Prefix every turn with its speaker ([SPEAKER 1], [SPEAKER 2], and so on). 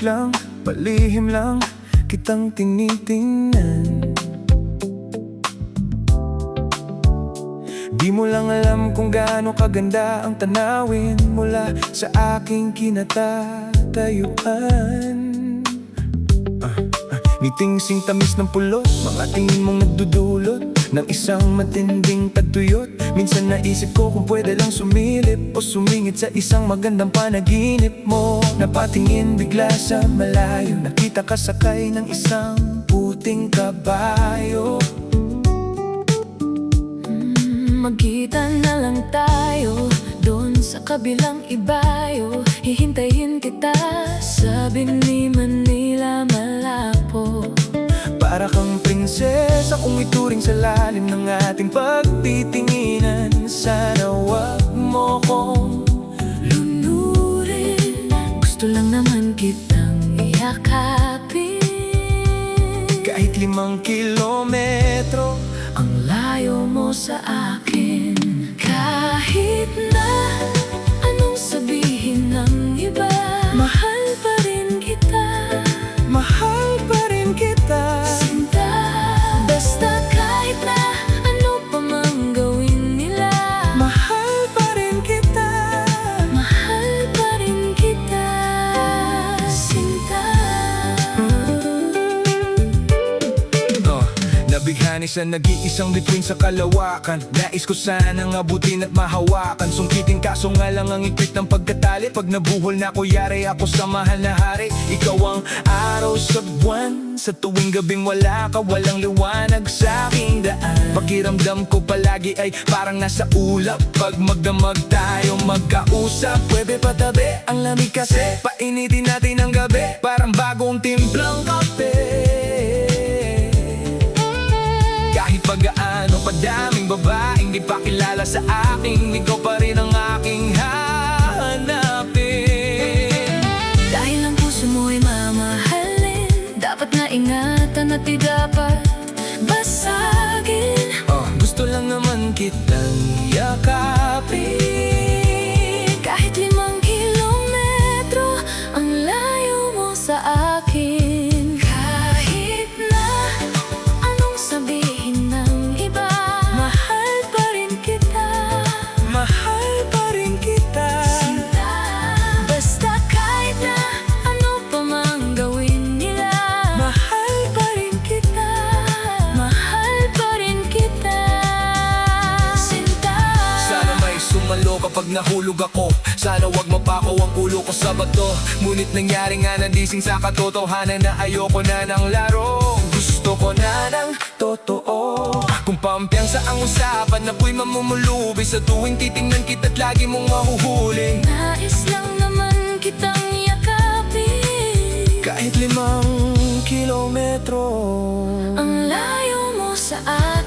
[SPEAKER 1] lang, palihim lang kitang tinitingnan. Di mo lang alam kung gaano kaganda ang tanawin mula sa aking kinatatayuan. Ngiting sing tamis ng pulot, mga tingin mong nagdudulot ng isang matinding tagtuyot. Minsan naisip ko kung pwede lang sumilip o sumingit sa isang magandang panaginip mo. Napatingin bigla sa malayo, nakita ka sakay ng isang puting kabayo.
[SPEAKER 2] Magkita na lang tayo doon sa kabilang ibayo. Hihintayin kita sa Bini Manila Malapo.
[SPEAKER 1] Para kang prinsesa kung ituring sa lalim ng ating pagtitinginan. Sana wag mo kong
[SPEAKER 2] lunurin, gusto lang naman kitang iyakapin.
[SPEAKER 1] Kahit 5 kilometro
[SPEAKER 2] ang layo mo sa akin. Kahit na anong sabihin ng iba, mahal pa rin kita.
[SPEAKER 1] mahal pa rin kita.
[SPEAKER 2] Sinta, basta kahit na ano pa mang gawin nila,
[SPEAKER 1] Mahal pa rin kita.
[SPEAKER 2] mahal pa rin kita. Sinta.
[SPEAKER 1] Nabighani sa nag-iisang bituin sa kalawakan. Nais ko sanang abutin at mahawakan, sungkitin kaso nga lang ang iklit ng pagkatali. Pag nabuhol na ko, yari ako sa mahal na hari. Ikaw ang araw sa buwan, sa tuwing gabing wala ka, walang liwanag sa aking daan. Pakiramdam ko palagi ay parang nasa ulap. Pag magdamag tayo magkausap, pwede patabi ang lamig kasi painitin natin ang gabi, parang bagong timplang kape. Kahit pag-gaano padaming babaeng di pa kilala sa akin, ikaw pa rin ang aking hahanapin.
[SPEAKER 2] Dahil ang puso mo'y mamahalin, dapat na ingatan at di dapat basagin.
[SPEAKER 1] Gusto lang naman kitang yakapin.
[SPEAKER 2] Kahit 5 kilometro ang layo mo sa akin. Kahit na anong sabihin ng iba, mahal pa rin kita.
[SPEAKER 1] Mahal pa rin kita.
[SPEAKER 2] Sinta, basta kahit na ano pa mang gawin nila,
[SPEAKER 1] Mahal pa rin kita.
[SPEAKER 2] mahal pa rin kita. Sinta.
[SPEAKER 1] Sana may sumalo kapag nahulog ako. Sana wag mapako ang ulo ko sa bato. Ngunit nangyari nga nandising sa katotohanan na ayoko na ng laro. Gusto ko na ng totoo. Kung pampiyansa ang usapan, ako'y mamumulubi sa tuwing titingnan kita't lagi mong mahuhuli.
[SPEAKER 2] Nais lang naman kitang yakapin.
[SPEAKER 1] Kahit 5 kilometro
[SPEAKER 2] Ang layo mo sa akin.